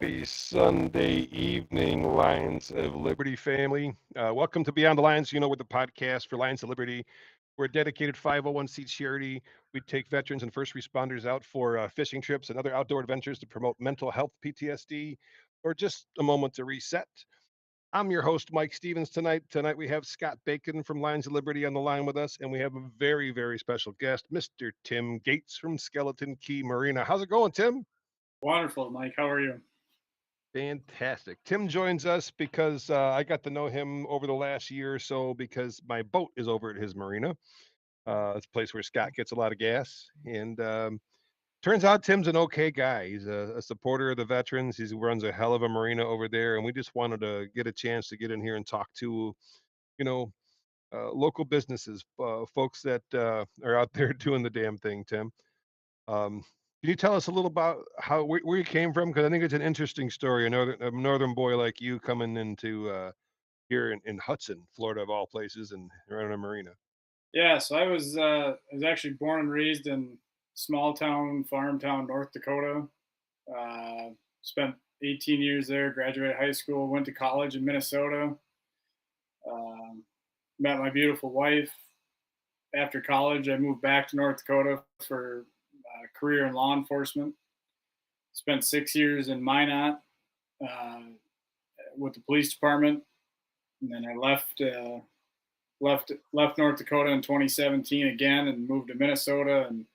Happy Sunday evening, Lions of Liberty family. Welcome to Beyond the Lines, with the podcast for Lions of Liberty. We're a dedicated 501c charity. We take veterans and first responders out for fishing trips and other outdoor adventures to promote mental health, PTSD, or just a moment to reset. I'm your host, Mike Stevens, tonight. Tonight we have Scott Bacon from Lions of Liberty on the line with us, and we have a very, very special guest, Mr. Tim Gates from Skeleton Key Marina. How's it going, Tim? Wonderful, Mike. How are you? Fantastic. Tim joins us because I got to know him over the last year or so because my boat is over at his marina. It's a place where Scott gets a lot of gas. And turns out Tim's an okay guy. He's a supporter of the veterans. He runs a hell of a marina over there. And we just wanted to get a chance to get in here and talk to, you know, local businesses, folks that are out there doing the damn thing, Tim. Um, can you tell us a little about where you came from? Because I think it's an interesting story. A northern boy like you coming into here in Hudson, Florida, of all places, and running a marina. Yeah, so I was actually born and raised in small town, farm town, North Dakota. Spent 18 years there. Graduated high school. Went to college in Minnesota. Um, Met my beautiful wife. After college, I moved back to North Dakota for a career in law enforcement. Spent 6 years in Minot uh, with the police department, and then I left North Dakota in 2017 again and moved to Minnesota and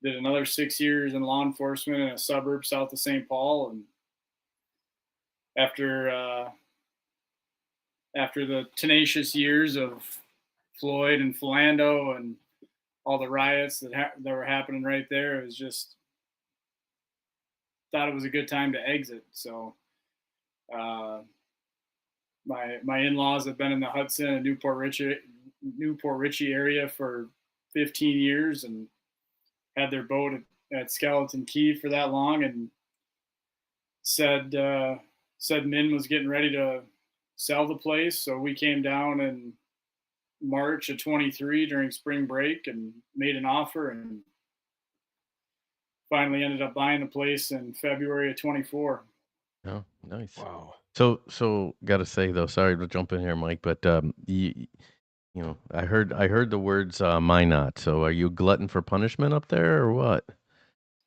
did another 6 years in law enforcement in a suburb south of St. Paul. And after after the tenacious years of Floyd and Philando and all the riots that were happening right there, it was just thought it was a good time to exit. So uh, my in-laws have been in the Hudson and Newport Richey area for 15 years and had their boat at Skeleton Key for that long, and said Min was getting ready to sell the place, so we came down in March of 23 during spring break and made an offer, and finally ended up buying the place in February of 24. Oh, nice. Wow. So gotta say though, sorry to jump in here, Mike, but I heard the words "my not." So are you a glutton for punishment up there or what?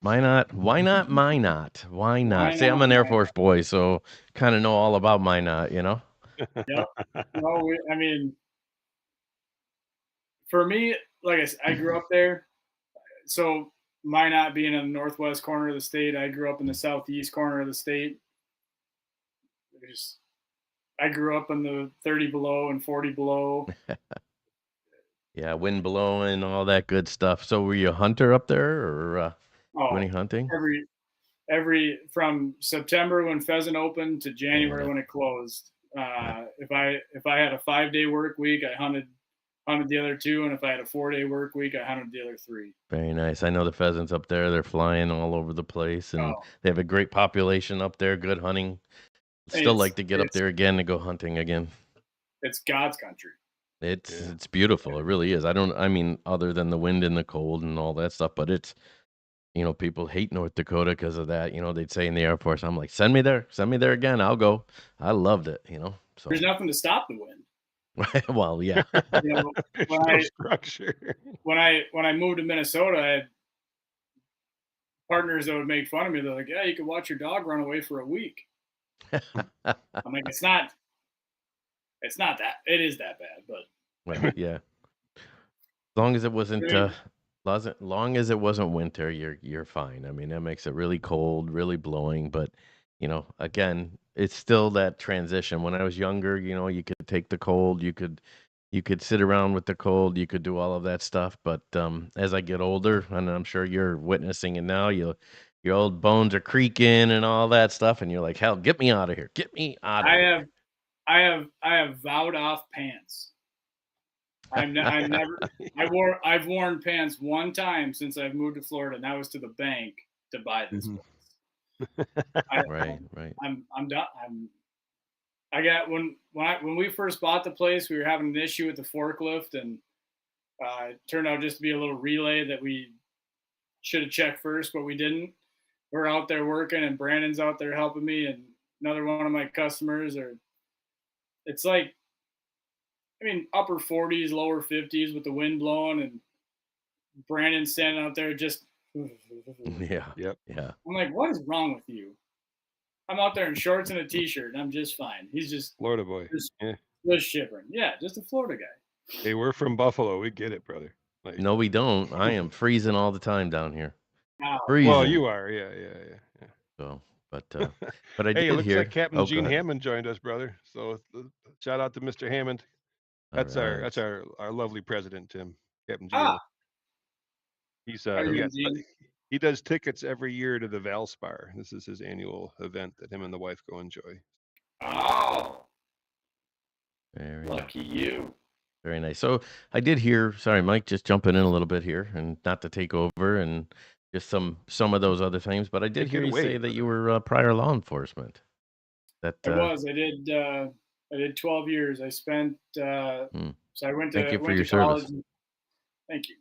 My not? Why not? My not? Why Why not? See, I'm not? an Air Force boy, so kind of know all about my not. Yep. No, I mean, for me, like I grew up there, so my not being in the northwest corner of the state, I grew up in the southeast corner of the state. Just, I grew up in the 30 below and 40 below. Yeah, wind blowing, all that good stuff. So were you a hunter up there, or Oh, any hunting? every from September when pheasant opened to January Yeah. when it closed. If I had a 5-day work week, I hunted the other two, and if I had a 4-day work week, I hunted the other three. Very nice. I know the pheasants up there, they're flying all over the place, and Oh, they have a great population up there, good hunting. Still it's like to get up it's there again to go hunting again. it's God's country. It's Yeah. it's beautiful. It really is. I mean, other than the wind and the cold and all that stuff, but people hate North Dakota because of that. They'd say in the Air Force, I'm like, send me there again. I'll go. I loved it. There's So, nothing to stop the wind. well, yeah. You know, There's when no I structure. when I moved to Minnesota, I had partners that would make fun of me. They're like, "Yeah, you could watch your dog run away for a week." I'm like, it's not that. It is that bad, but Right, yeah. Long as it wasn't really, long as it wasn't winter, you're fine. I mean, that makes it really cold, really blowing, but again, it's still that transition. When I was younger, you could take the cold, you could sit around with the cold, you could do all of that stuff, but as I get older, and I'm sure you're witnessing it now, your old bones are creaking and all that stuff, and you're like, "Hell, get me out of here. Get me out of I here." have I have vowed off pants. I never I've worn pants one time since I've moved to Florida, and that was to the bank to buy this Mhm. place. I, Right, right. I'm done. I got when we first bought the place, we were having an issue with the forklift, and it turned out just to be a little relay that we should have checked first, but we didn't. we're out there working, and Brandon's out there helping me, and another one of my customers. Or it's like, I mean, upper 40s, lower 50s with the wind blowing, and Brandon's standing out there just. Yeah. Yep. Yeah. I'm like, what is wrong with you? I'm out there in shorts and a t-shirt, and I'm just fine. He's Florida boy. just, Yeah. just shivering. Yeah, just a Florida guy. Hey, we're from Buffalo. We get it, brother. Like, No, we don't. I am freezing all the time down here. Wow. well, Freezing. you are. Yeah. So, but I Hey, it did looks like hear. Captain Oh, go Gene ahead. Hammond joined us, brother. So shout out to Mr. Hammond. All That's right. our lovely president, Tim. Captain Gene. Ah, He's how you doing, Gene? he does tickets every year to the Valspar. This is his annual event that him and the wife go enjoy. Oh, Very, lucky you. very nice. So I did hear. Sorry, Mike, just jumping in a little bit here, and not to take over, and just some of those other things. But I did hear Get you away, say that brother. you were prior law enforcement. That I was. I did 12 years. I spent. So I went Thank to you for your college. service. Thank you.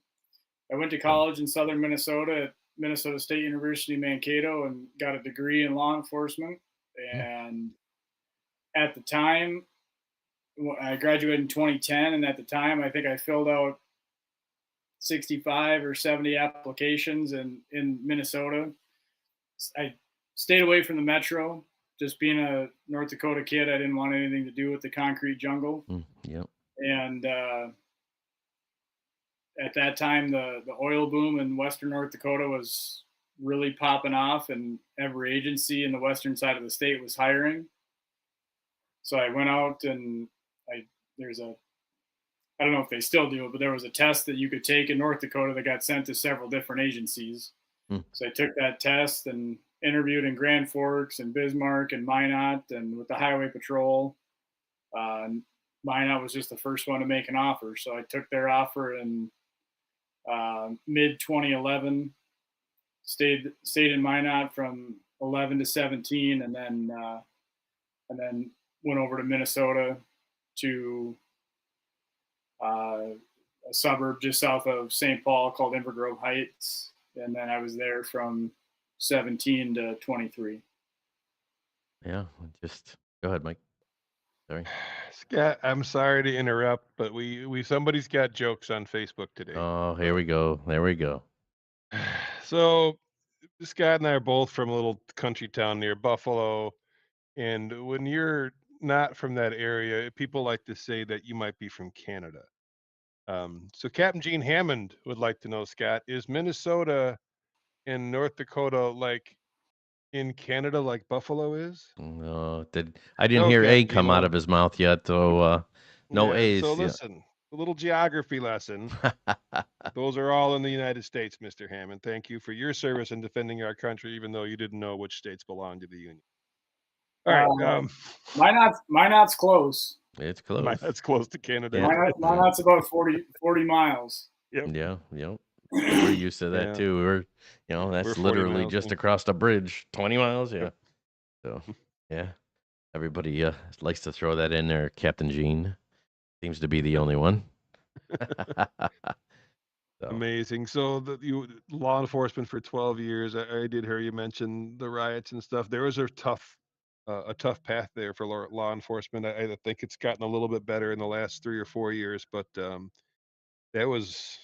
I went to college in southern Minnesota at Minnesota State University Mankato and got a degree in law enforcement. And at the time, I graduated in 2010, and at the time, I think I filled out 65 or 70 applications in Minnesota. I stayed away from the metro. Just being a North Dakota kid, I didn't want anything to do with the concrete jungle. Yep. And at that time, the oil boom in Western North Dakota was really popping off, and every agency in the western side of the state was hiring. So I went out, and I don't know if they still do it, but there was a test that you could take in North Dakota that got sent to several different agencies. So I took that test and interviewed in Grand Forks and Bismarck and Minot and with the Highway Patrol. Minot was just the first one to make an offer. So I took their offer in mid 2011, stayed in Minot from 11 to 17, and then went over to Minnesota to a suburb just south of St. Paul called Inver Grove Heights, and then I was there from 17 to 23. Yeah. Just go ahead, Mike. Sorry. Scott, I'm sorry to interrupt, but somebody's got jokes on Facebook today. Oh, here we go. There we go. So Scott and I are both from a little country town near Buffalo, and when you're not from that area, people like to say that you might be from Canada. So Captain Gene Hammond would like to know, Scott, is Minnesota and North Dakota like in Canada like Buffalo is? No, I didn't hear Okay, A come out of his mouth yet, so no yeah, A's. so Yeah. listen, a little geography lesson. Those are all in the United States, Mr. Hammond. Thank you for your service in defending our country, even though you didn't know which states belong to the Union. All right. Minot's close. It's close. That's close to Canada. Yeah. Minot's about 40 miles. Yep. Yeah. We're used to that Yeah. too. That's We're 40 literally miles, just yeah. across the bridge, 20 miles. Yeah. So, yeah. Everybody likes to throw that in there. Captain Gene seems to be the only one. So, Amazing. So you law enforcement for 12 years. I did hear you mention the riots and stuff. There was a tough path there for law enforcement. I think it's gotten a little bit better in the last 3 or 4 years, but that was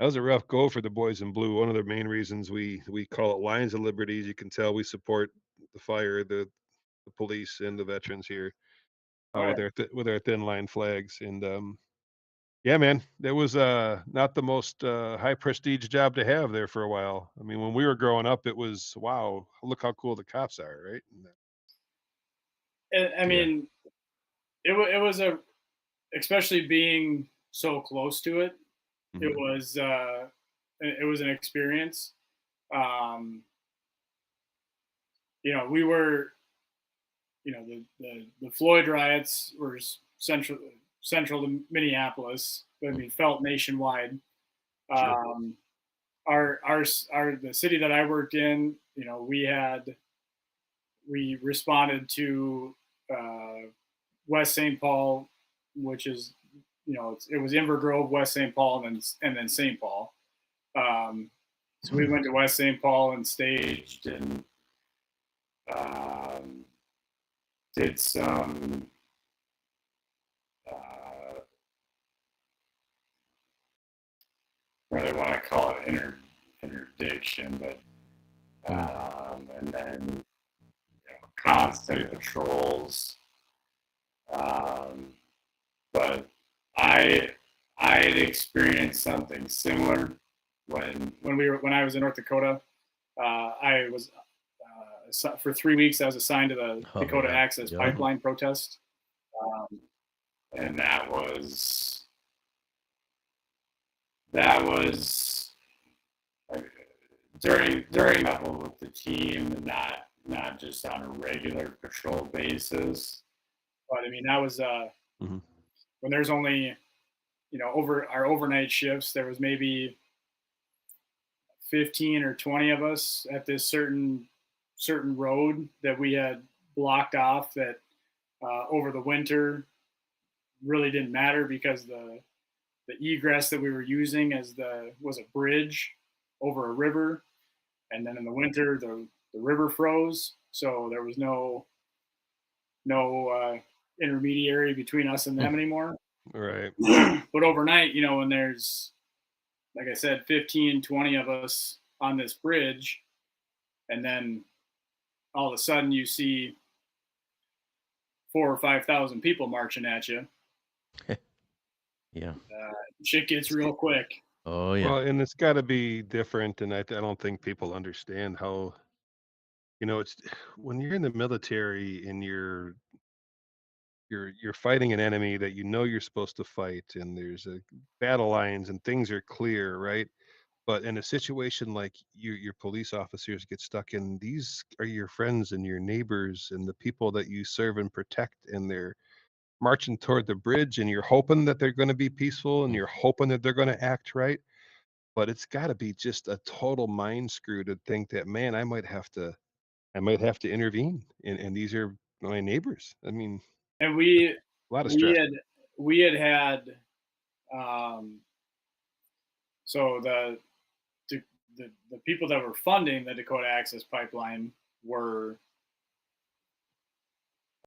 a rough go for the boys in blue. One of the main reasons we call it Lions of Liberty, as you can tell, we support the fire, the police, and the veterans here with our thin line flags. And yeah, man, that was not the most high prestige job to have there for a while. I mean, when we were growing up, it was, wow, look how cool the cops are, right? I mean, it was especially being so close to it. Mhm. It was an experience. We were, the Floyd riots were central to Minneapolis. I mean, felt nationwide. Sure. The city that I worked in, we responded to West St. Paul, which is, it was Inver Grove, West St. Paul, and then St. Paul. So we went to West St. Paul and staged and did some whether want to call it interdiction, but and then constant patrols. But I had experienced something similar when I was in North Dakota. I was for 3 weeks. I was assigned to the Dakota Access Pipeline protest, and that was during level with the team, and not just on a regular patrol basis. But I mean, that was when there's only over our overnight shifts, there was maybe 15 or 20 of us at this certain road that we had blocked off, that over the winter really didn't matter because the egress that we were using was a bridge over a river, and then in the winter the river froze, so there was no intermediary between us and them anymore. Right. But overnight, when there's, like I said, 15, 20 of us on this bridge, and then all of a sudden you see 4,000 or 5,000 people marching at you. Yeah. Shit gets real quick. Oh yeah. Well, and it's got to be different, and I don't think people understand how, it's when you're in the military and you're fighting an enemy that you're supposed to fight, and there's a battle lines and things are clear, right? But in a situation like your police officers get stuck in, these are your friends and your neighbors and the people that you serve and protect, and they're marching toward the bridge, and you're hoping that they're going to be peaceful, and you're hoping that they're going to act right. But it's got to be just a total mind screw to think that, man, I might have to intervene, and these are my neighbors. I mean, And a lot of stress. we had so the people that were funding the Dakota Access Pipeline were,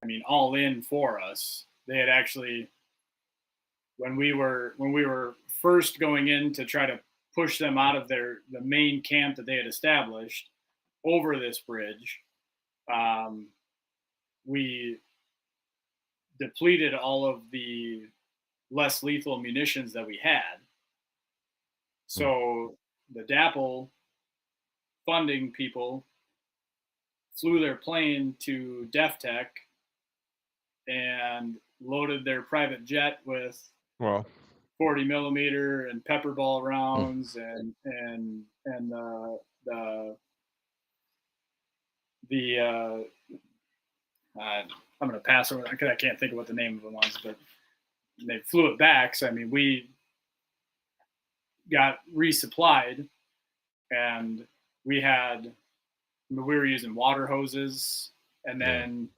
I mean, all in for us. They had actually, when we were first going in to try to push them out of the main camp that they had established over this bridge, we depleted all of the less lethal munitions that we had. So the DAPL funding people flew their plane to DefTech and loaded their private jet with 40 millimeter and pepper ball rounds and I'm going to pass over that because I can't think of what the name of it was, but they flew it back. So, I mean, we got resupplied, and we were using water hoses. And then,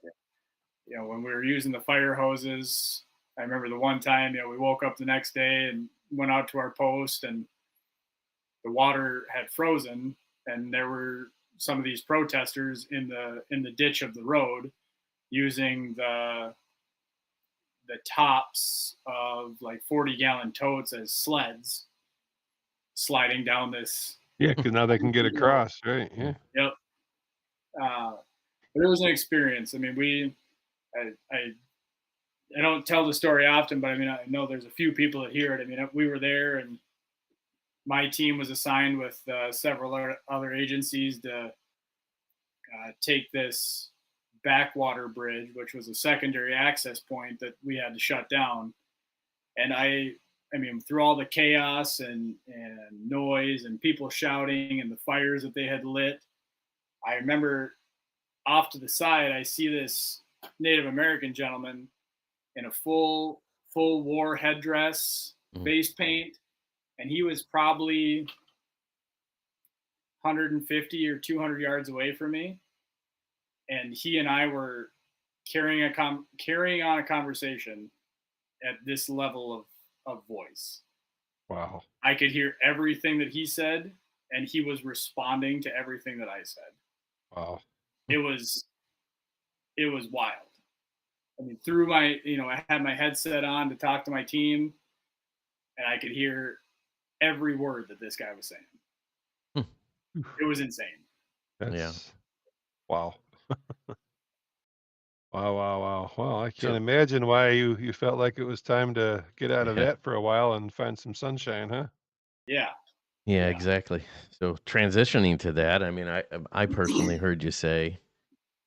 when we were using the fire hoses, I remember the one time, we woke up the next day and went out to our post, and the water had frozen, and there were some of these protesters in the ditch of the road using the tops of like 40-gallon totes as sleds, sliding down this. Yeah, because now they can get across, right? Yeah. Yep. But it was an experience. I mean, I don't tell the story often, but I mean, I know there's a few people that hear it. I mean, we were there, and my team was assigned with several other agencies to take this backwater bridge, which was a secondary access point that we had to shut down. And I mean, through all the chaos and noise and people shouting and the fires that they had lit, I remember off to the side, I see this Native American gentleman in a full war headdress, face paint, and he was probably 150 or 200 yards away from me. And he and I were carrying on a conversation at this level of voice. Wow. I could hear everything that he said, and he was responding to everything that I said. Wow. It was wild. I mean, through my, I had my headset on to talk to my team, and I could hear every word that this guy was saying. It was insane. Yeah. That's wow. Wow, wow, wow. Well, I can't So imagine why you felt like it was time to get out of yeah. that for a while and find some sunshine, huh? Yeah, Yeah, yeah. exactly. So transitioning to that, I mean, I personally heard you say,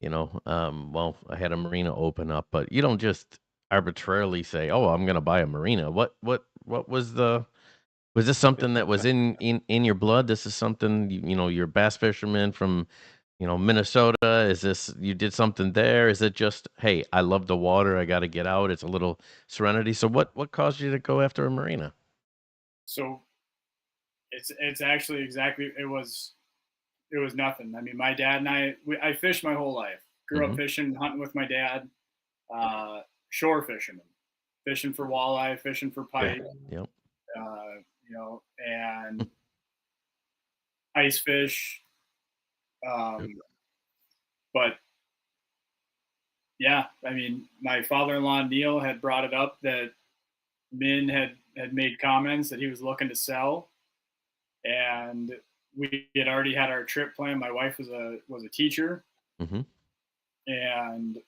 well, I had a marina open up, but you don't just arbitrarily say, "Oh, I'm going to buy a marina." What was this something that was in your blood? This is something you're a bass fisherman from, Minnesota. Is this you did something there? Is it just, "Hey, I love the water. I got to get out. It's a little serenity." So what caused you to go after a marina? So it's actually exactly it was nothing. I mean, my dad and I fished my whole life. Grew up Mhm. fishing, hunting with my dad, shore fisherman, fishing for walleye, fishing for Yeah. pike, Yep. and ice fish. Yep. But yeah, I mean, my father-in-law Neil had brought it up that Min had made comments that he was looking to sell, and we had already had our trip planned. My wife was a teacher, Mhm. and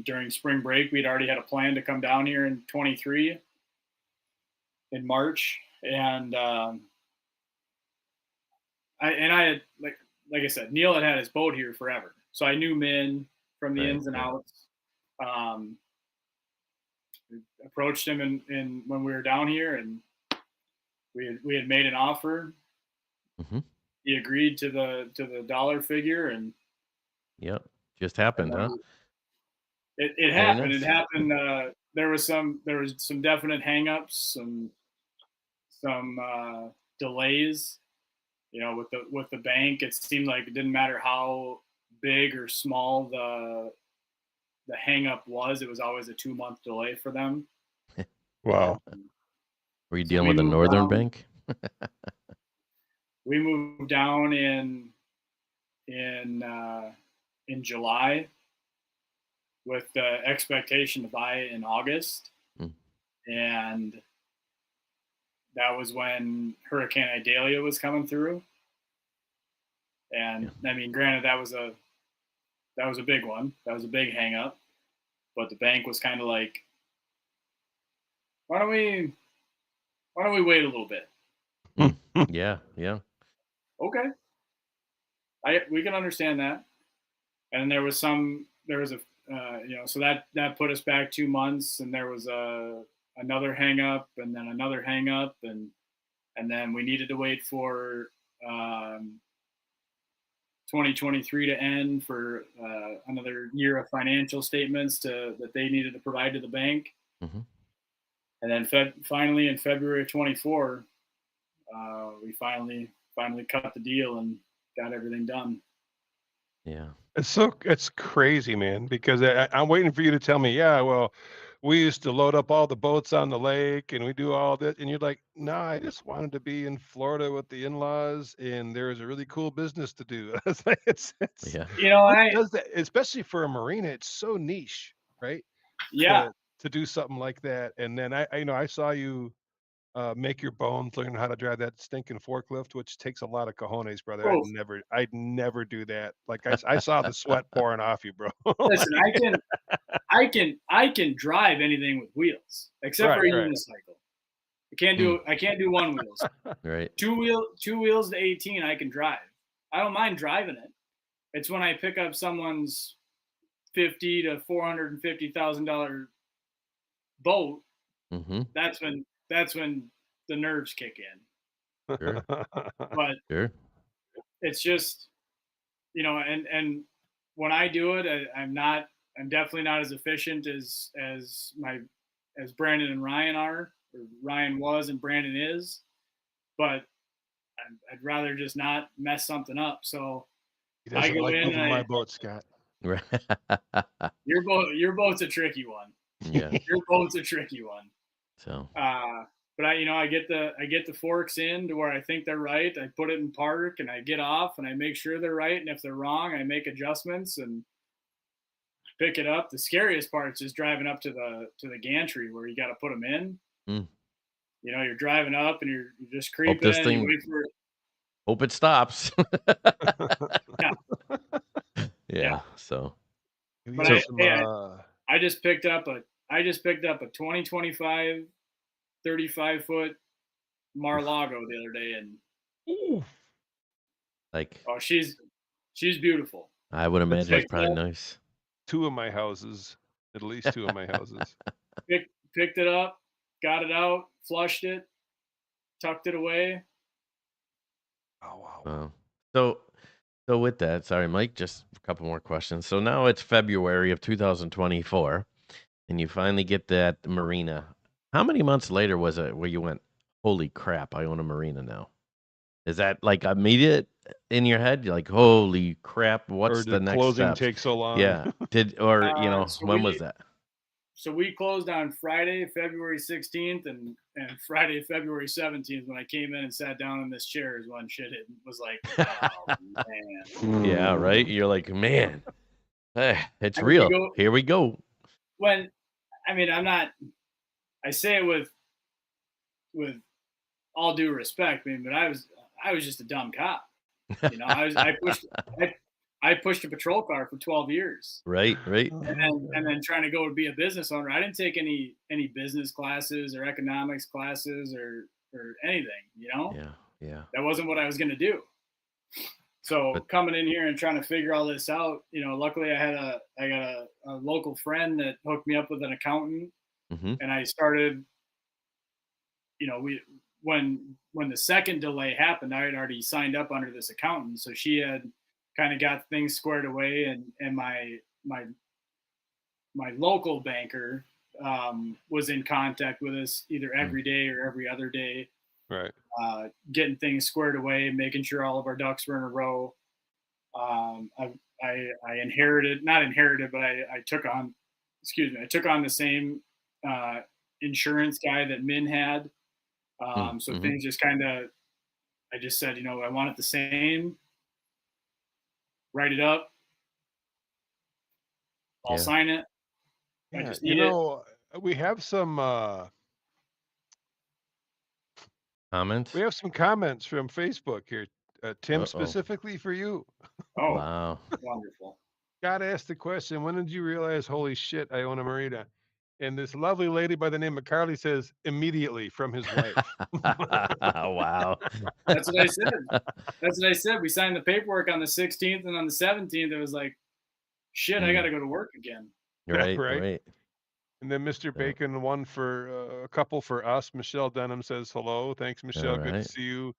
during spring break, we'd already had a plan to come down here in 23 in March, and I had like I said, Neil had his boat here forever, so I knew Min from the Right. ins and Right. outs. Um, Approached him in when we were down here, and we had made an offer. Mhm. He agreed to the dollar figure, and Yep. Just happened, huh? then it Very happened. It nice. happened. There was some definite hangups, some delays. With the bank, it seemed like it didn't matter how big or small the hang up was. It was always a 2-month delay for them. Wow. Were you So dealing with a northern bank? we moved down in uh, in July with the expectation to buy it in August, Mm. and that was when Hurricane Idalia was coming through. Yeah. And I mean, granted, that was a big one. That was a big hang up. But the bank was kind of like, why don't we wait a little bit? Mm. Yeah. Yeah. Okay, we can understand that. And there was a so that put us back 2 months, and there was another hang up, and then another hang up, and then we needed to wait for um, 2023 to end for another year of financial statements that they needed to provide to the bank. Mhm. And then finally in February of 24, we finally cut the deal and got everything done. Yeah. It's crazy, man, because I'm waiting for you to tell me, yeah, well, we used to load up all the boats on the lake and we do all that. And you're like, no, I just wanted to be in Florida with the in-laws and there's a really cool business to do. It's like, it's Yeah. You know, what I does that, especially for a marina, it's so niche, right? Yeah. To do something like that. And then I saw you make your bones, learn how to drive that stinking forklift, which takes a lot of cojones, brother. Oh, I'd never do that. Like I saw the sweat pouring off you, bro. listen, I can drive anything with wheels except for Right, a right. unicycle. I can't Mm. do one wheels. Right. Two wheels to 18 I can drive. I don't mind driving it. It's when I pick up someone's 50 to $450,000 boat, Mhm. that's when the nerves kick in. Sure. But Sure. it's just, and when I do it, I'm definitely not as efficient as Brandon and Ryan are, or Ryan was and Brandon is, but I'd rather just not mess something up. So He I doesn't go like in and moving my boat, Scott. Right. your boat's a tricky one. Yeah. Your boat's a tricky one. So, Uh, but I get the forks in to where I think they're right. I put it in park and I get off and I make sure they're right. And if they're wrong, I make adjustments and pick it up. The scariest part is just driving up to the gantry where you got to put them in. Mm. You're driving up and you're just Hope creeping. this You thing. wait for it. Hope it stops. Yeah, Yeah. yeah. So. But So, I just picked up a 2025 35-foot Mar-Lago the other day, and Like, oh, she's beautiful. I would That's imagine it's Picked probably it up, nice. 2 of my houses, at least 2 of my houses. picked it up, got it out, flushed it, tucked it away. Oh, wow. Wow. So with that, sorry, Mike, just a couple more questions. So now it's February of 2024, and you finally get that marina. How many months later was it where you went, holy crap, I own a marina now? Is that like immediate in your head? You're like, holy crap, Or what's the did next closing steps? take so long? Yeah. So When was that? So we closed on Friday, February 16th, and Friday, February 17th, when I came in and sat down in this chair is when shit was like, oh, man. Yeah, right? You're like, man, it's I mean, real. Here we go. I say it with all due respect, but I was just a dumb cop. I pushed a patrol car for 12 years. Right. And then trying to go and be a business owner. I didn't take any business classes or economics classes or anything, Yeah. That wasn't what I was going to do. So coming in here and trying to figure all this out, luckily I got a local friend that hooked me up with an accountant, Mm-hmm. and I started, when the second delay happened, I had already signed up under this accountant. So she had kind of got things squared away, and my local banker was in contact with us either every day or every other day, Right. getting things squared away, making sure all of our ducks were in a row. I inherited, not inherited, but I took on the same insurance guy that Min had. So things just kind of, I just said, I want it the same. Write it up. I'll sign it. Yeah, I just need it. we have some Comments? we have some comments from Facebook here. Tim, Uh-oh. specifically for you. Oh, Wow. wonderful. Got asked the question, when did you realize, holy shit, I own a marina? And this lovely lady by the name of Carly says, immediately, from his wife. Wow. That's what I said. We signed the paperwork on the 16th, and on the 17th, it was like, shit, I got to go to work again. Right. And then Mr. Bacon, one for a couple for us. Michelle Denham says hello. Thanks, Michelle. Good to see you.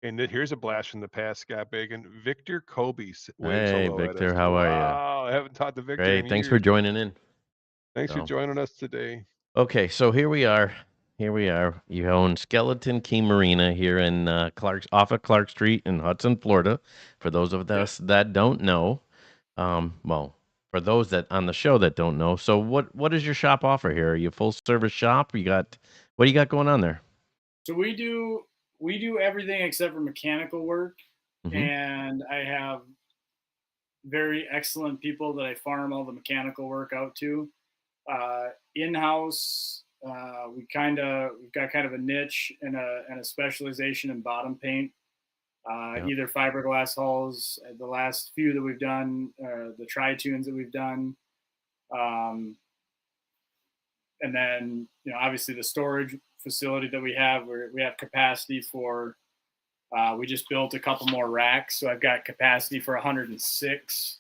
And here's a blast from the past, Scott Bacon. Victor Kobe waves Hey, hello Victor, at us. how are you? Wow, I haven't talked to Victor in Great. Thanks years. for joining in. Thanks for joining us today. Okay, so here we are. You own Skeleton Key Marina here in off of Clark Street in Hudson, Florida. For those of us that don't know, for those that on the show that don't know, so what does your shop offer here? Are you a full service shop? What do you got going on there? So we do everything except for mechanical work, and I have very excellent people that I farm all the mechanical work out to. In-house, we've got kind of a niche and a specialization in bottom paint. Either fiberglass hulls, the last few that we've done, the tri-tunes that we've done, and then obviously the storage facility that we have, where we have capacity for. We just built a couple more racks, so I've got capacity for 106,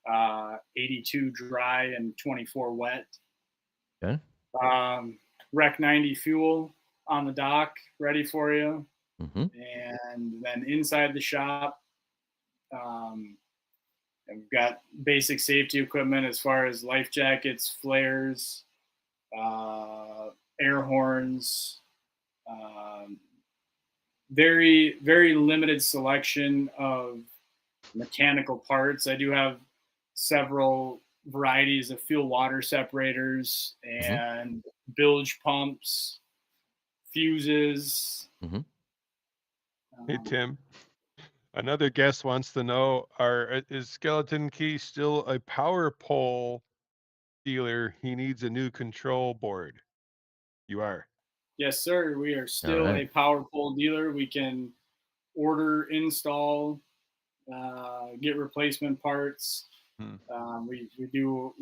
82 dry and 24 wet. Okay. Rec 90 fuel on the dock, ready for you. And then inside the shop, we've got basic safety equipment as far as life jackets, flares, air horns, very, very limited selection of mechanical parts. I do have several varieties of fuel water separators and bilge pumps, fuses. Mhm. Hey, Tim. Another guest wants to know: is Skeleton Key still a power pole dealer? He needs a new control board. You are. Yes, sir. We are All still right. a power pole dealer. We can order, install, get replacement parts. Hmm. We do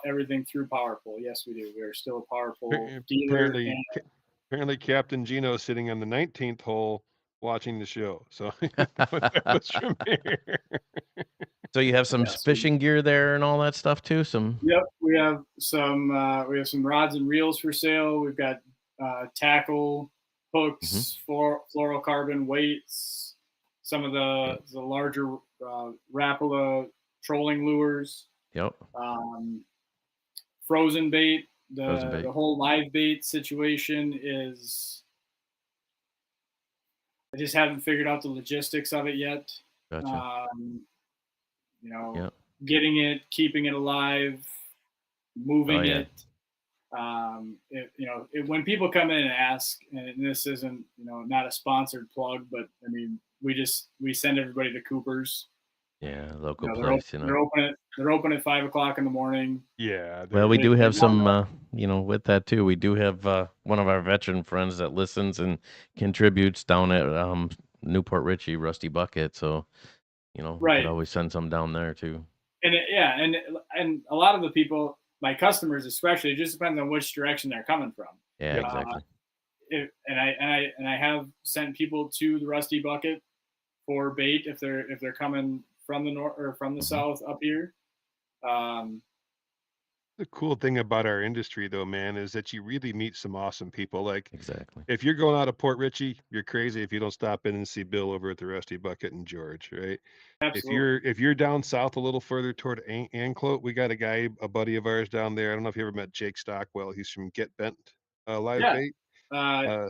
everything through PowerPole. Yes, we do. We are still a PowerPole dealer. Apparently, And apparently, Captain Gino is sitting on the 19th hole watching the show. So that was from here. So you have some yes, fishing gear there and all that stuff too. Some. yep, we have some rods and reels for sale. We've got tackle, Mhm. hooks, fluorocarbon weights, some of Yep. the larger Rapala trolling lures, Yep. um, frozen bait. Frozen The bait. whole live bait situation is, I just haven't figured out the logistics of it yet. Gotcha. Um, you know, Yep. getting it, keeping it alive, Oh moving yeah. it. When people come in and ask, and this isn't, not a sponsored plug, but I mean, we send everybody to Cooper's. Yeah. Local They're open, place. You know. they're open at 5 o'clock in the morning. Yeah, Well, they're we do They have run some, the, with that too. We do have one of our veteran friends that listens and contributes down at Newport Richie, Rusty Bucket. So, we could right. always send some down there too. And a lot of the people, my customers especially, it just depends on which direction they're coming from. Yeah, Yep. exactly. And I have sent people to the Rusty Bucket for bait if they're coming from the north or from the Mhm. south up here. Um, the cool thing about our industry, though, man, is that you really meet some awesome people. Like, Exactly. if you're going out of Port Richey, you're crazy if you don't stop in and see Bill over at the Rusty Bucket and George, right? Absolutely. If you're down south a little further toward Anclote, we got a buddy of ours down there. I don't know if you ever met Jake Stockwell. He's from Get Bent Live Yeah. Bait. Uh,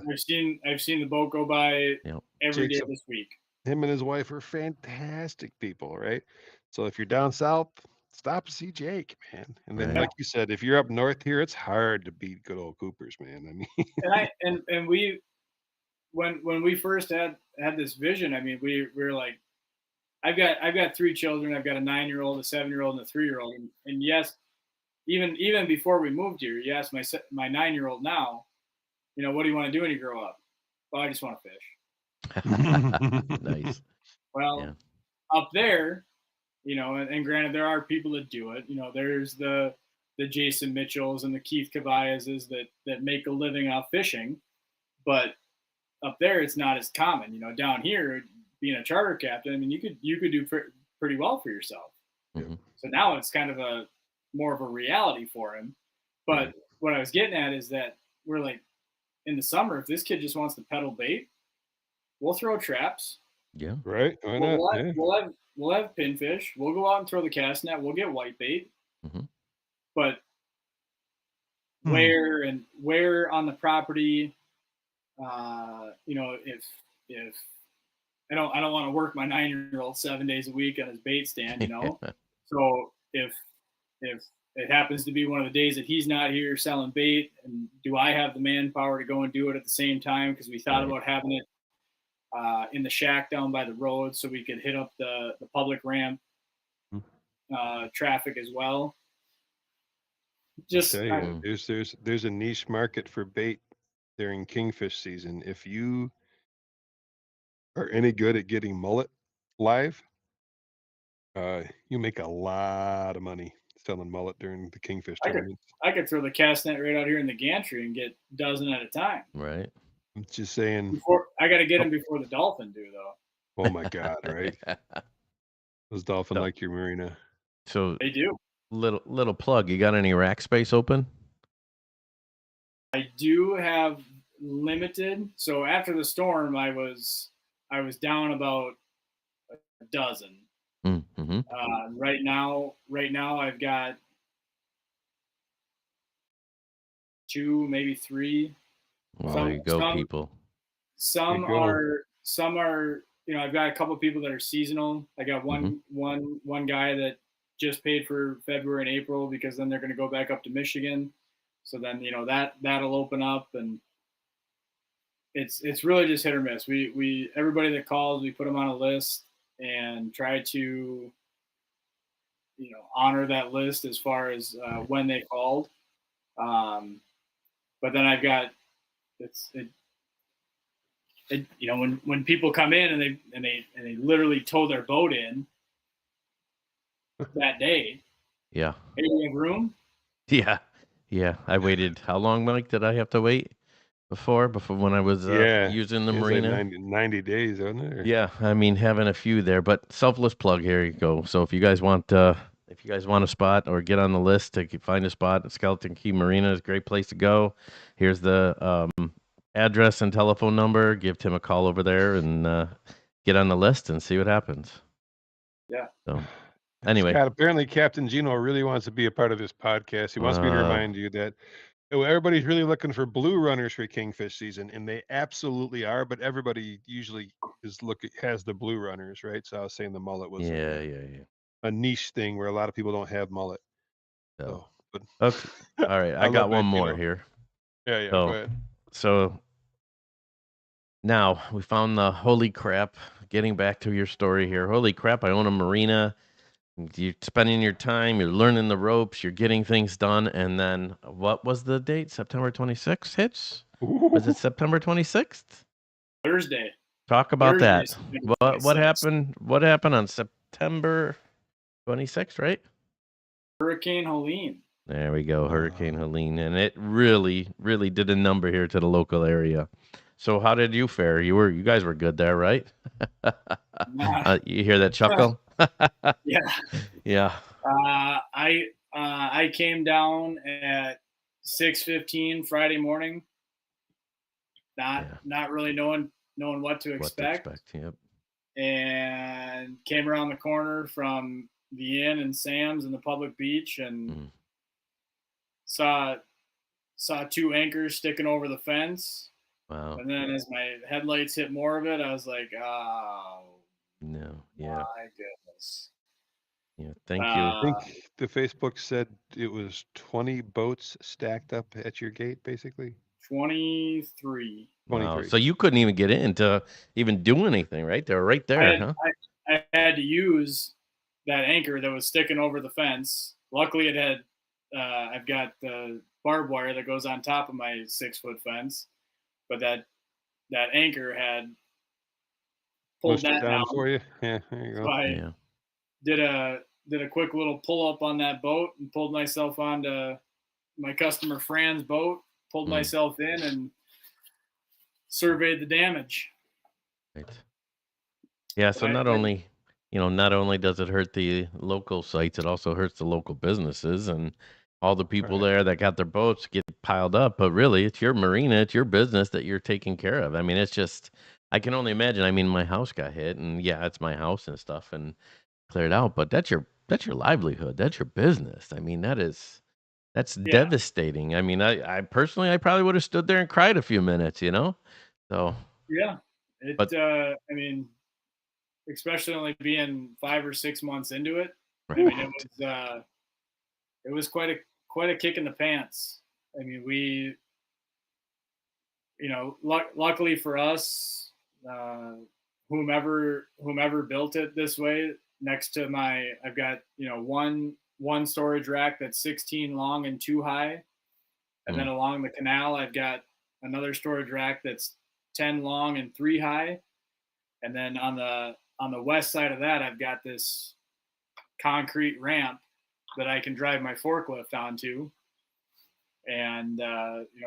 I've seen the boat go by Yep. every day Jake's this week. him and his wife are fantastic people, right? So if you're down south, stop to see Jake, man. And then, Right. like you said, if you're up north here, it's hard to beat good old Cooper's, man. I mean, And we when we first had this vision, I mean, we were like, I've got 3 children. I've got a 9-year-old, a 7-year-old, and a 3-year-old. And yes, even before we moved here, you asked my 9-year-old now, what do you want to do when you grow up? Well, I just want to fish. Nice. Well, Yeah. up there, and granted, there are people that do it. There's the Jason Mitchells and the Keith Cavayases that make a living off fishing, but up there it's not as common. Down here, being a charter captain, I mean, you could do pretty well for yourself. Mhm. So now it's kind of more of a reality for him. But Right. what I was getting at is that we're like, in the summer, if this kid just wants to pedal bait, we'll throw traps. Yeah. right? Why We'll, not? we'll, have, Yeah. we'll have we'll have pinfish. We'll go out and throw the cast net. We'll get white bait. Mhm. But Hmm. where on the property, if I don't want to work my 9-year-old 7 days a week on his bait stand, So if it happens to be one of the days that he's not here selling bait, and do I have the manpower to go and do it at the same time? Because we thought Right. about having it in the shack down by the road, so we could hit up the public ramp traffic as well. Just Tell I, you, there's a niche market for bait during kingfish season. If you are any good at getting mullet live, you make a lot of money selling mullet during the kingfish I could tournaments. I could throw the cast net right out here in the gantry and get a dozen at a time. Right. I'm just saying. Before I got to get Oh, them before the dolphin do though. oh my God, right? Those dolphin So, like your marina. so They do. little plug. You got any rack space open? I do have limited. So after the storm, I was down about a dozen. Mm-hmm. Right now, I've got 2, maybe 3. Well, Some there you go, some people. There you go. some are. I've got a couple of people that are seasonal. I got Mhm. one guy that just paid for February and April because then they're going to go back up to Michigan. So then that'll open up, and it's really just hit or miss. We everybody that calls, we put them on a list and try to honor that list as far as Right. when they called. But then I've got when people come in and they literally tow their boat in that day. Yeah. Hey, do you have room? Yeah. Yeah. I waited. How long, Mike, did I have to wait before when I was Yeah, using the it was like marina? 90 days, wasn't it? Yeah, I mean, having a few there, but selfless plug, here you go. So if you guys want a spot or get on the list to find a spot, Skeleton Key Marina is a great place to go. Here's the address and telephone number. Give Tim a call over there and get on the list and see what happens. Yeah. So anyway, Scott, apparently Captain Gino really wants to be a part of this podcast. He wants me to remind you that everybody's really looking for blue runners for kingfish season, and they absolutely are. But everybody usually has the blue runners, right? So I was saying the mullet was yeah. a niche thing where a lot of people don't have mullet. So So, but okay, all right. I I love got that one more Gino. here. Yeah, go So ahead. so now we found the holy crap. Getting back to your story here, holy crap! I own a marina. You're spending your time, you're learning the ropes, you're getting things done, and then what was the date? September 26th hits? Was it September 26th? Thursday. Talk about that. September What 26th. happened? What happened on September 26th, right? Hurricane Helene. There we go, Hurricane Helene, and it really, really did a number here to the local area. So how did you fare? You guys were good there, right? You hear that chuckle? Yeah. Yeah. I came down at 6:15 Friday morning. Not really knowing what to expect. Yep. And came around the corner from the Inn and Sam's and the public beach and saw two anchors sticking over the fence. Wow. And then as my headlights hit more of it, I was like, oh, No. Yeah. my goodness. Yeah. Thank you. I think the Facebook said it was 20 boats stacked up at your gate, basically. 23. Wow. 23. So you couldn't even get in to even do anything, right? They were right there, huh? I had to use that anchor that was sticking over the fence. Luckily, it had I've got the barbed wire that goes on top of my 6-foot fence, but that anchor had pulled Pushed it that down for you. Yeah, there you go. So I Yeah. did a quick little pull up on that boat and pulled myself onto my customer Fran's boat, pulled myself in and surveyed the damage. Right. Yeah. So not only does it hurt the local sites, it also hurts the local businesses and all the people there that got their boats get piled up. But really, it's your marina, it's your business that you're taking care of. I mean, it's just, I can only imagine. I mean, my house got hit, and yeah, it's my house and stuff, and cleared out. But that's your livelihood. That's your business. I mean, that's devastating. I mean, I personally, I probably would have stood there and cried a few minutes, So Yeah, but I mean, especially only being 5 or 6 months into it. right. I mean, it was quite a kick in the pants. I mean, we, luckily for us, whomever built it this way, next to I've got one storage rack that's 16 long and 2 high, and then along the canal I've got another storage rack that's 10 long and 3 high, and then on the west side of that I've got this concrete ramp that I can drive my forklift onto. And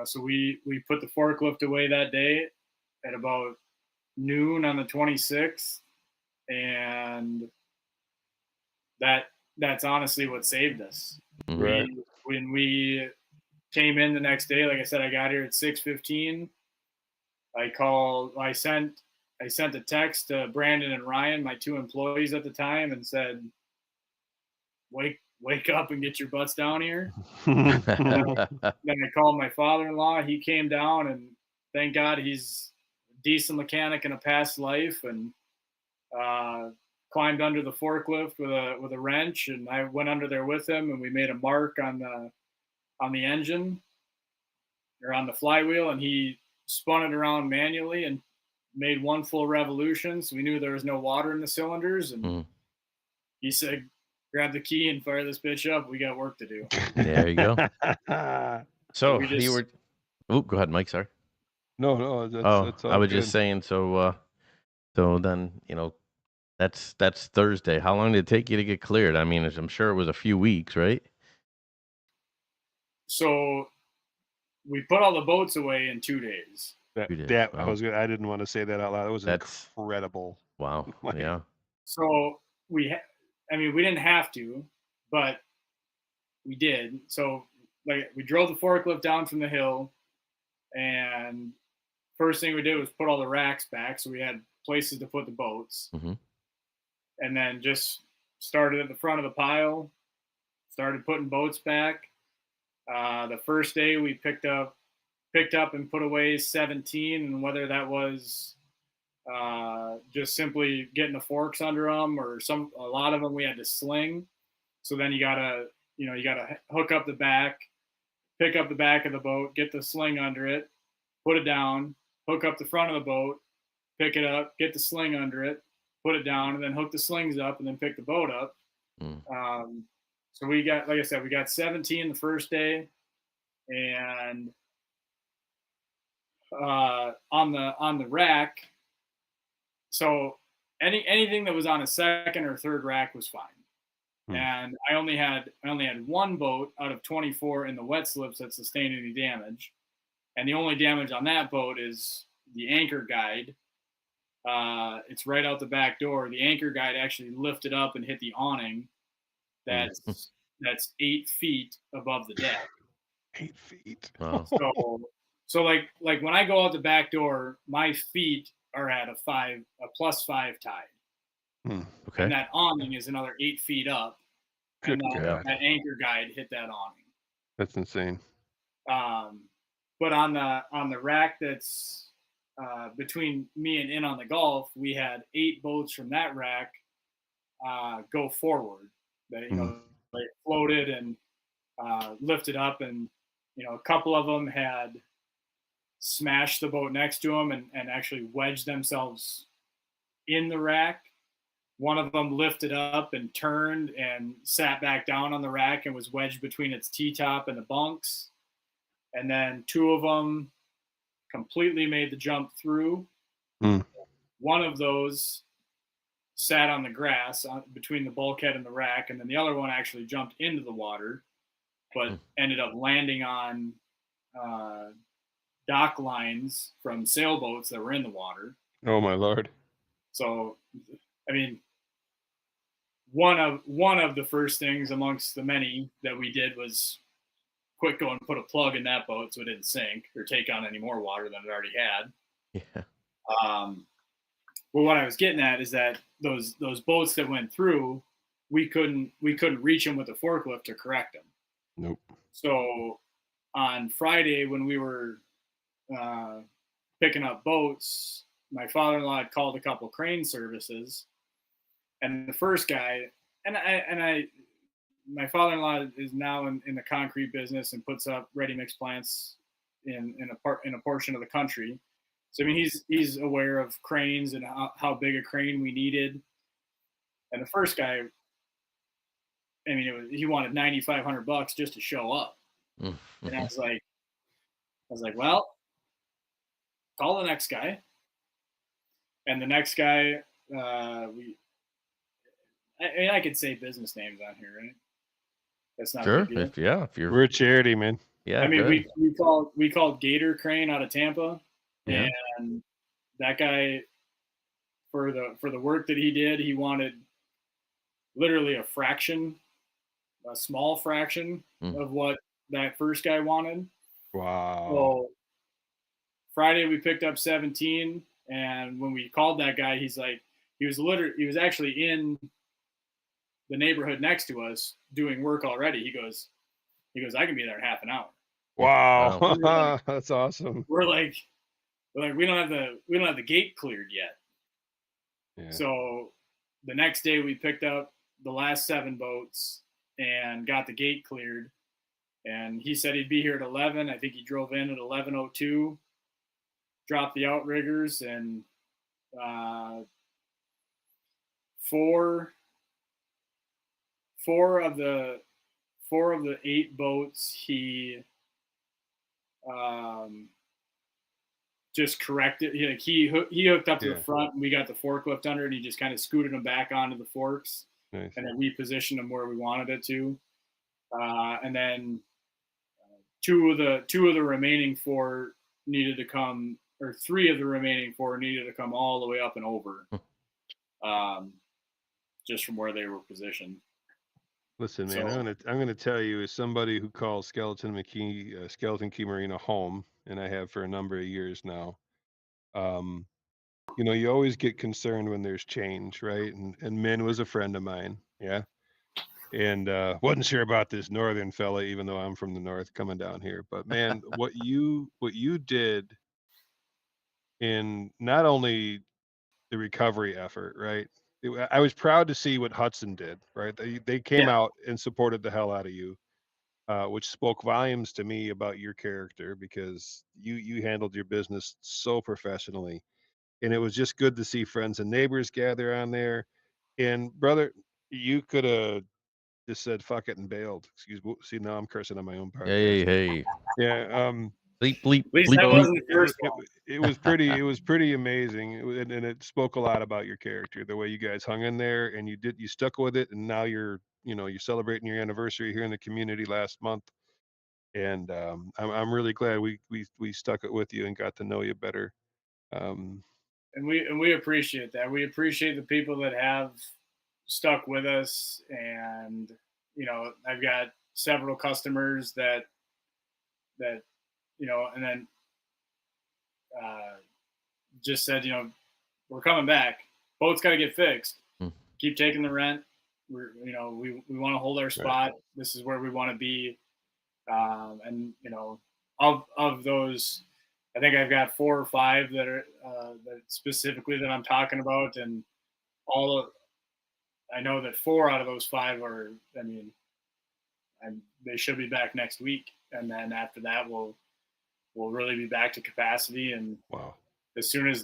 so we put the forklift away that day at about noon on the 26th, and that's honestly what saved us. Right. When we came in the next day, like I said, I got here at 6:15. I sent a text to Brandon and Ryan, my 2 employees at the time, and said, wake up and get your butts down here. Then I called my father-in-law. He came down, and thank God he's a decent mechanic in a past life, and climbed under the forklift with a wrench, and I went under there with him, and we made a mark on the engine or on the flywheel, and he spun it around manually and made one full revolution. So we knew there was no water in the cylinders. And Mm. he said, grab the key and fire this bitch up. We got work to do. There you go. So we you just- were. Oh, go ahead, Mike. Sorry. No, that's I all was good. just saying. So then that's Thursday. How long did it take you to get cleared? I mean, I'm sure it was a few weeks, right? So we put all the boats away in 2 days. 2 days, That wow. I didn't want to say that out loud. That was That's- incredible. Wow. Like- Yeah. So we didn't have to, but we did. So like we drove the forklift down from the hill, and first thing we did was put all the racks back, so we had places to put the boats. Mhm. And then just started at the front of the pile, started putting boats back. The first day we picked up and put away 17, and whether that was just simply getting the forks under them, or a lot of them we had to sling. So then you gotta hook up the back, pick up the back of the boat, get the sling under it, put it down, hook up the front of the boat, pick it up, get the sling under it, put it down, and then hook the slings up, and then pick the boat up. Mm. So we got, like I said, we got 17 the first day, and on the rack. So anything that was on a second or third rack was fine. And I only had one boat out of 24 in the wet slips that sustained any damage, and the only damage on that boat is the anchor guide. It's right out the back door. The anchor guide actually lifted up and hit the awning. That's 8 feet above the deck. 8 feet. Wow. So like when I go out the back door, my feet are at a +5 tide. Okay. And that awning is another 8 feet up. Good and God. that anchor guide hit that awning. That's insane. But on the rack that's between me and in on the Gulf, we had 8 boats from that rack go forward. They they floated and lifted up, and a couple of them had smashed the boat next to them and actually wedged themselves in the rack. One of them lifted up and turned and sat back down on the rack and was wedged between its T-top and the bunks. And then 2 of them completely made the jump through. One of those sat on the grass between the bulkhead and the rack, and then the other one actually jumped into the water, but ended up landing on dock lines from sailboats that were in the water. Oh my Lord. So, I mean, one of the first things amongst the many that we did was quick go and put a plug in that boat so it didn't sink or take on any more water than it already had. Yeah. Well, what I was getting at is that those boats that went through, we couldn't reach them with a forklift to correct them. Nope. So on Friday when we were picking up boats, my father-in-law had called a couple crane services, and the first guy, my father-in-law is now in the concrete business and puts up ready-mix plants in a portion of the country. So I mean, he's aware of cranes and how big a crane we needed. And the first guy, I mean, he wanted $9,500 just to show up. And I was like, well, call the next guy. And the next guy, I could say business names on here, right? That's not Sure. a big deal. If you're, We're a charity, man. yeah. I mean, good. we called Gator Crane out of Tampa, Yeah. and that guy, for the work that he did, he wanted literally a small fraction of what that first guy wanted. Wow. So Friday we picked up 17, and when we called that guy, he was actually in the neighborhood next to us doing work already. He goes, I can be there in half an hour. Wow. That's awesome. We're like, we don't have the gate cleared yet. Yeah. So the next day we picked up the last 7 boats and got the gate cleared. And he said he'd be here at 11. I think he drove in at 11:02. dropped the outriggers, and four of the 8 boats he just corrected. He hooked up to the front, and we got the forklift under, and he just kind of scooted them back onto the forks, Nice. and then we positioned them where we wanted it to. And then 2 of the remaining 4 needed to come, or 3 of the remaining 4 needed to come all the way up and over, just from where they were positioned. Listen, man, I'm gonna tell you, as somebody who calls Skeleton Key Marina home, and I have for a number of years now. You know, you always get concerned when there's change, right? And Min was a friend of mine, yeah. And wasn't sure about this northern fella, even though I'm from the north, coming down here. But man, what you did in not only the recovery effort, right? I was proud to see what Hudson did, right? They came out and supported the hell out of you, which spoke volumes to me about your character, because you handled your business so professionally. And it was just good to see friends and neighbors gather on there. And brother, you could have just said fuck it and bailed. Excuse me. See, now I'm cursing on my own podcast. Hey. Yeah. Bleep, bleep, At least bleep, that bleep. wasn't the first one. It was pretty amazing. And it spoke a lot about your character, the way you guys hung in there, and you stuck with it. And now you're celebrating your anniversary here in the community last month. And I'm really glad we stuck it with you and got to know you better. And we appreciate that. We appreciate the people that have stuck with us, and I've got several customers that and then just said, we're coming back. Boat's got to get fixed. Keep taking the rent. We want to hold our spot. Right. This is where we want to be. And of those, I think I've got 4 or 5 that are that specifically that I'm talking about, and I know that 4 out of those 5 are. They should be back next week, and then after that, we'll really be back to capacity. And as soon as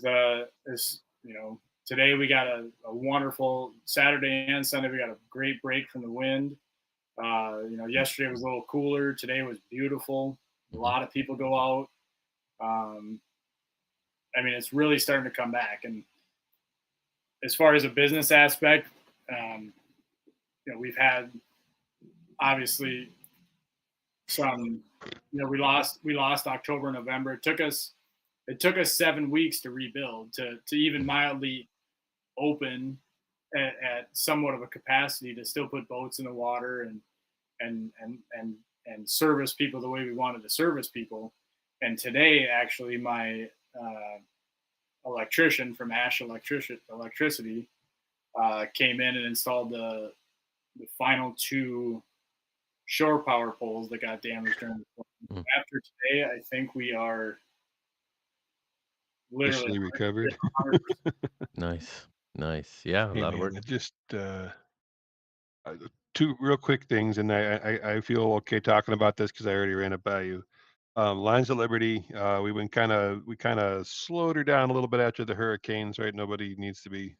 today we got a wonderful Saturday and Sunday. We got a great break from the wind. Yesterday was a little cooler. Today was beautiful. A lot of people go out. It's really starting to come back. And as far as a business aspect, we've had obviously some. We lost October, November. It took us 7 weeks to rebuild, to even mildly open at somewhat of a capacity to still put boats in the water and service people the way we wanted to service people. And today, actually, my electrician from Ash Electricity came in and installed the final 2 shore power poles that got damaged during the storm. After today, I think we are literally recovered. Nice. Yeah, a lot of work. Just 2 real quick things, and I feel okay talking about this because I already ran it by you. Lines of Liberty, we kind of slowed her down a little bit after the hurricanes, right? Nobody needs to be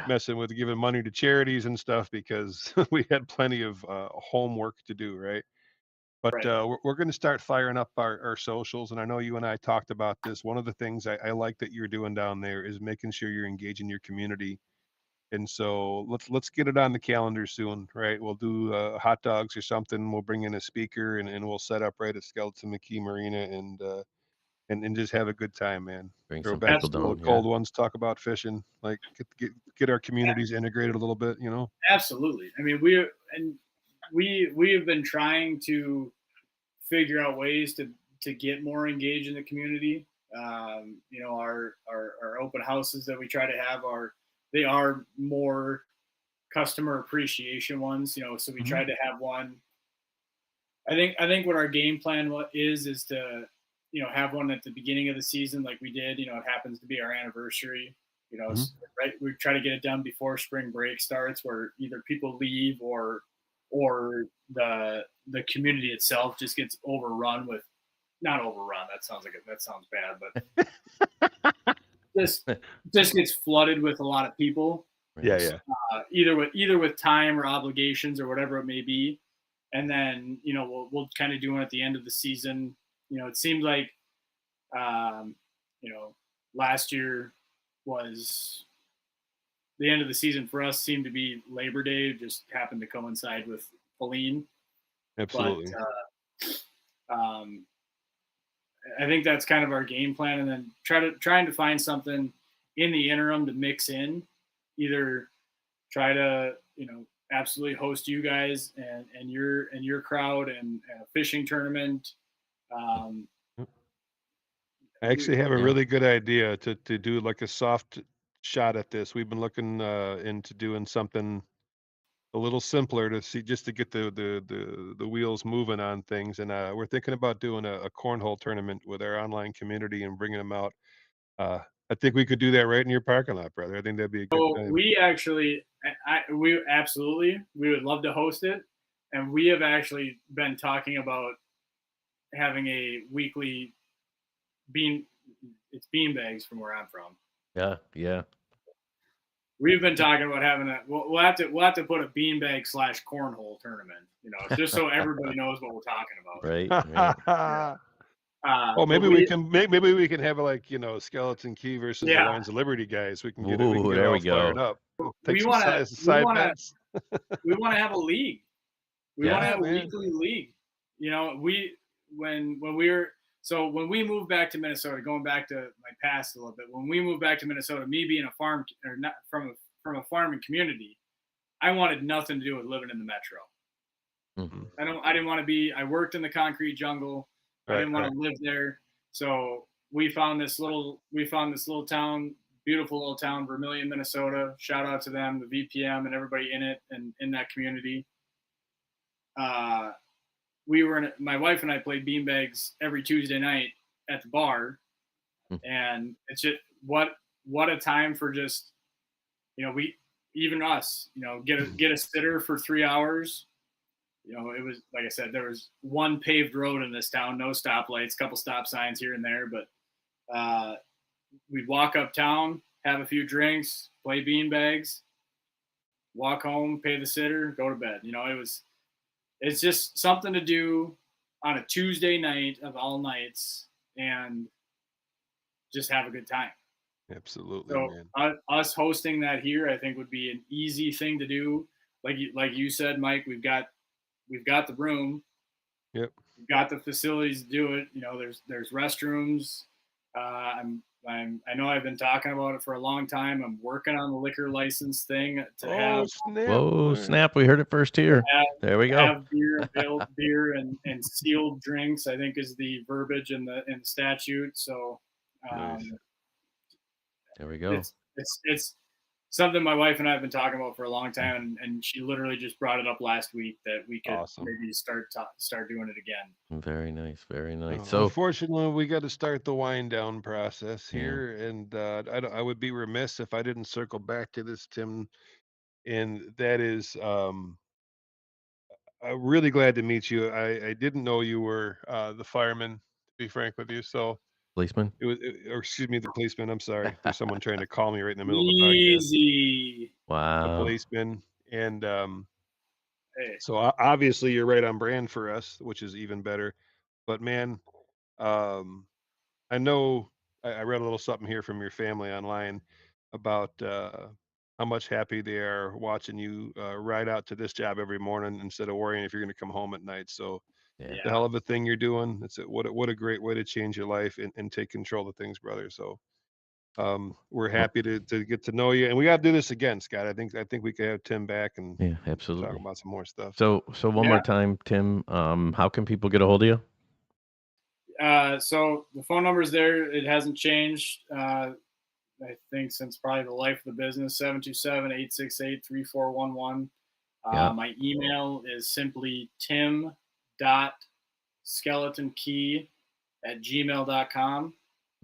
messing with giving money to charities and stuff, because we had plenty of homework to do, right? But we're going to start firing up our socials, and I know you and I talked about this. One of the things I like that you're doing down there is making sure you're engaging your community. And so let's get it on the calendar soon, right? We'll do hot dogs or something. We'll bring in a speaker, and we'll set up right at Skeleton Key Marina and just have a good time, man. Bring Throw some back people some down. cold ones, talk about fishing, like get our communities integrated a little bit, Absolutely. We have been trying to figure out ways to get more engaged in the community. Our open houses that we try to have they are more customer appreciation ones, so we tried to have one. I think what our game plan is to, have one at the beginning of the season, like we did. It happens to be our anniversary, right? We try to get it done before spring break starts, where either people leave or the community itself just gets overrun with not overrun. That sounds bad, but just gets flooded with a lot of people. Yeah, yeah. Either with time or obligations or whatever it may be, and then we'll kind of do it at the end of the season. It seemed like last year was the end of the season for us. Seemed to be Labor Day, just happened to coincide with Helene. Absolutely. But I think that's kind of our game plan, and then trying to find something in the interim to mix in, either try to absolutely host you guys and your crowd and a fishing tournament. I actually have a really good idea to do like a soft shot at this. We've been looking into doing something a little simpler to see, just to get the wheels moving on things, and we're thinking about doing a cornhole tournament with our online community and bringing them out. I think we could do that right in your parking lot, brother. I think that'd be a good So time. we actually, we would love to host it, and we have actually been talking about having a weekly bean bags from where I'm from. Yeah. We've been talking about having we'll have to put a beanbag / cornhole tournament, just so everybody knows what we're talking about. Right. Oh, maybe we can have like Skeleton Key versus the Yeah. Lions of Liberty guys. We can get Ooh, there all we fired go. up. Take some side bets. We want to have a league. We want to have a man. weekly league. When we moved back to Minnesota, going back to my past a little bit, when we moved back to Minnesota, me being a farm or not from a farming community, I wanted nothing to do with living in the metro. Mm-hmm. I didn't want to be. I worked in the concrete jungle. I didn't want to live there. So we found this little town, beautiful little town, Vermilion, Minnesota. Shout out to them, the VPM, and everybody in it and in that community. My wife and I played beanbags every Tuesday night at the bar, and it's just what a time for just get a sitter for 3 hours. It was, like I said, there was one paved road in this town, no stoplights, couple stop signs here and there, but we'd walk uptown, have a few drinks, play beanbags, walk home, pay the sitter, go to bed. It's just something to do on a Tuesday night of all nights and just have a good time. Absolutely, So man. Us hosting that here, I think, would be an easy thing to do. Like you said, Mike, we've got the room. Yep. We've got the facilities to do it. There's restrooms. I know I've been talking about it for a long time. I'm working on the liquor license thing to have. Snap. Whoa, snap! We heard it first here. There we go. Have beer and sealed drinks, I think, is the verbiage in the statute. So Nice. There we go. It's something my wife and I have been talking about for a long time, and she literally just brought it up last week that we could maybe start doing it again. Very nice, very nice. So unfortunately, we got to start the wind down process here, and I would be remiss if I didn't circle back to this, Tim, and that is I'm really glad to meet you. I didn't know you were the fireman, to be frank with you. So policeman. Or excuse me, the policeman. I'm sorry. There's someone trying to call me right in the middle of the podcast. Easy. Wow. The policeman. And so obviously you're right on brand for us, which is even better. But man, I know I read a little something here from your family online about how much happy they are watching you ride out to this job every morning instead of worrying if you're going to come home at night. So Yeah. the hell of a thing you're doing. What a great way to change your life and take control of things, brother. So we're happy to get to know you, and we got to do this again, Scott. I think we could have Tim back and absolutely talk about some more stuff. So one more time, Tim, how can people get a hold of you? So the phone number is there. It hasn't changed. I think since probably the life of the business, 727-868-3411. My email is simply tim.skeletonkey@gmail.com.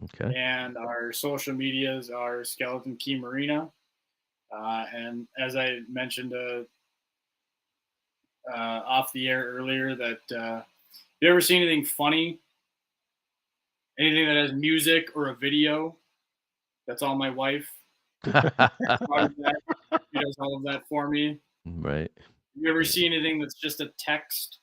Okay. And our social medias are Skeleton Key Marina. And as I mentioned off the air earlier, that if you ever seen anything funny Anything that has music or a video, that's all my wife. She does all of that for me. Right. You ever Right. see anything that's just a text?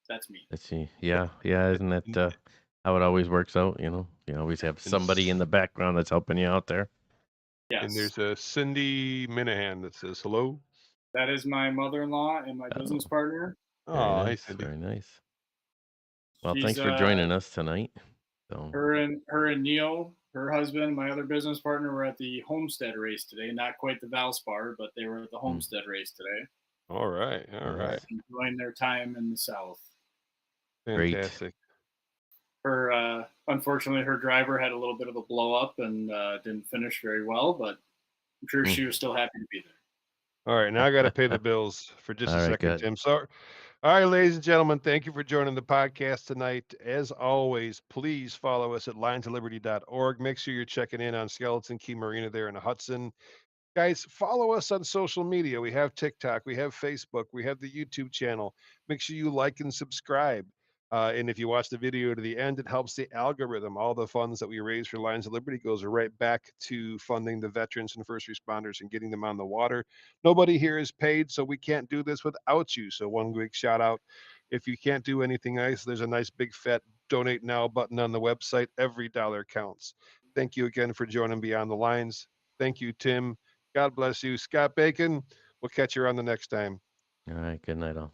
That's me. Let's see. Yeah. Yeah. Isn't that how it always works out? You always have And, somebody in the background that's helping you out there. and Yes. there's a Cindy Minahan that says hello. That is my mother-in-law and my business Oh, partner. very Oh, hey, nice. Cindy. Very nice. Well, She's thanks for joining us tonight. So, her and Neil, her husband, my other business partner, were at the Homestead race today. Not quite the Valspar, but they were at the Homestead race today. All right. All right. nice. Enjoying their time in the South. Great. Fantastic. Her unfortunately, her driver had a little bit of a blow up and didn't finish very well, but I'm sure Mm. she was still happy to be there. All right. Now I got to pay the bills for just All a right. second, Good. Tim. So, all right, ladies and gentlemen, thank you for joining the podcast tonight. As always, please follow us at lionsofliberty.org. Make sure you're checking in on Skeleton Key Marina there in the Hudson. Guys, follow us on social media. We have TikTok, we have Facebook, we have the YouTube channel. Make sure you like and subscribe. And if you watch the video to the end, it helps the algorithm. All the funds that we raise for Lions of Liberty goes right back to funding the veterans and first responders and getting them on the water. Nobody here is paid, so we can't do this without you. So one big shout out. If you can't do anything nice, there's a nice big fat donate now button on the website. Every dollar counts. Thank you again for joining Beyond the Lines. Thank you, Tim. God bless you. Scott Bacon, we'll catch you on the next time. All right. Good night, all.